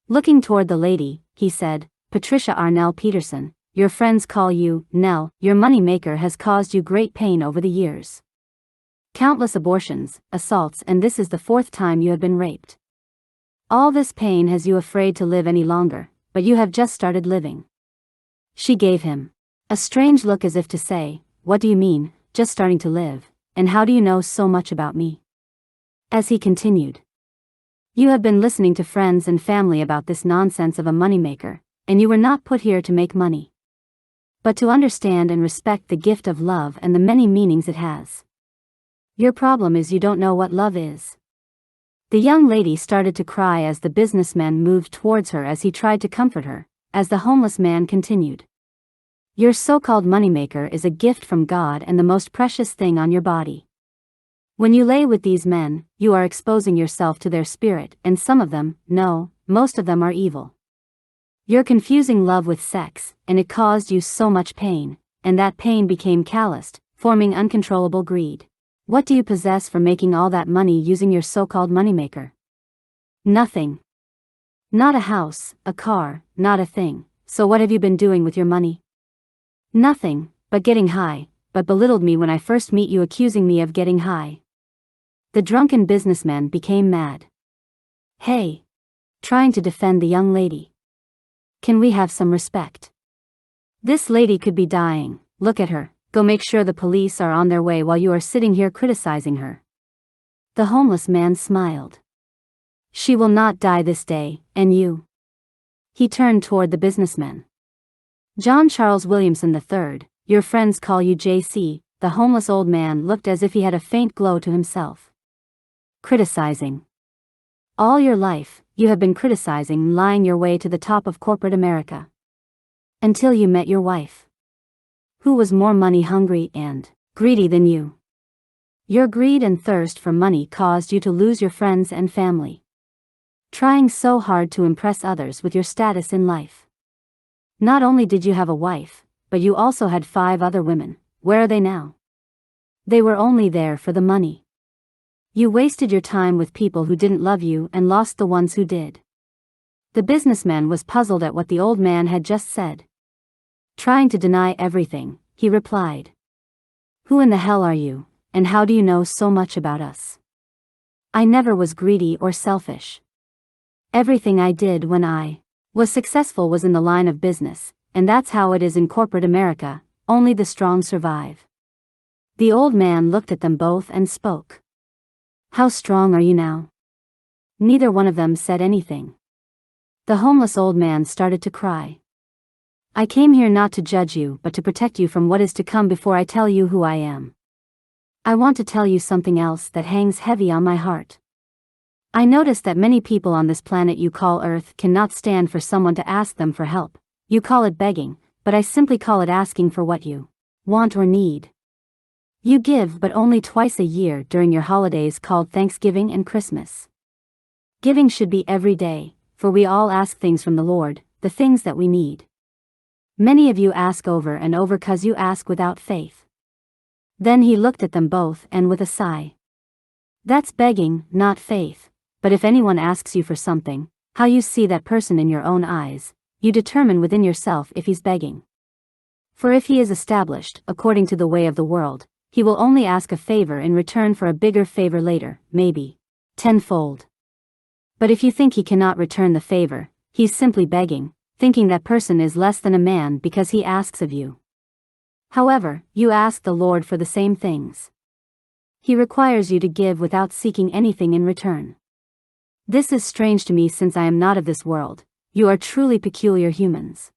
Looking toward the lady, he said, "Patricia Arnell Peterson, your friends call you Nell. Your moneymaker has caused you great pain over the years. Countless abortions, assaults, and this is the 4th time you have been raped. All this pain has you afraid to live any longer, but you have just started living." She gave him a strange look as if to say, "What do you mean, just starting to live, and how do you know so much about me?" As he continued, "You have been listening to friends and family about this nonsense of a moneymaker, and you were not put here to make money, but to understand and respect the gift of love and the many meanings it has. Your problem is you don't know what love is." The young lady started to cry as the businessman moved towards her as he tried to comfort her, as the homeless man continued. "Your so-called moneymaker is a gift from God and the most precious thing on your body. When you lay with these men, you are exposing yourself to their spirit, and some of them, no, most of them are evil. You're confusing love with sex, and it caused you so much pain, and that pain became calloused, forming uncontrollable greed. What do you possess for making all that money using your so-called moneymaker? Nothing. Not a house, a car, not a thing. So what have you been doing with your money? Nothing, but getting high, but belittled me when I first meet you, accusing me of getting high." The drunken businessman became mad. "Hey!" Trying to defend the young lady. "Can we have some respect? This lady could be dying. Look at her. Go make sure the police are on their way while you are sitting here criticizing her." The homeless man smiled. "She will not die this day, and you?" He turned toward the businessman. "John Charles Williamson III, your friends call you JC." The homeless old man looked as if he had a faint glow to himself. "Criticizing. All your life, you have been criticizing, lying your way to the top of corporate America. Until you met your wife, who was more money-hungry and greedy than you. Your greed and thirst for money caused you to lose your friends and family. Trying so hard to impress others with your status in life. Not only did you have a wife, but you also had 5 other women. Where are they now? They were only there for the money. You wasted your time with people who didn't love you and lost the ones who did." The businessman was puzzled at what the old man had just said. Trying to deny everything, he replied, "Who in the hell are you, and how do you know so much about us? I never was greedy or selfish. Everything I did when I was successful was in the line of business, and that's how it is in corporate America, only the strong survive." The old man looked at them both and spoke. "How strong are you now?" Neither one of them said anything. The homeless old man started to cry. "I came here not to judge you but to protect you from what is to come before I tell you who I am. I want to tell you something else that hangs heavy on my heart. I notice that many people on this planet you call Earth cannot stand for someone to ask them for help. You call it begging, but I simply call it asking for what you want or need. You give but only twice a year during your holidays called Thanksgiving and Christmas. Giving should be every day, for we all ask things from the Lord, the things that we need. Many of you ask over and over 'cause you ask without faith." Then he looked at them both and with a sigh. "That's begging, not faith. But if anyone asks you for something, how you see that person in your own eyes, you determine within yourself if he's begging. For if he is established, according to the way of the world, he will only ask a favor in return for a bigger favor later, maybe tenfold. But if you think he cannot return the favor, he's simply begging, thinking that person is less than a man because he asks of you. However, you ask the Lord for the same things. He requires you to give without seeking anything in return. This is strange to me since I am not of this world. You are truly peculiar humans.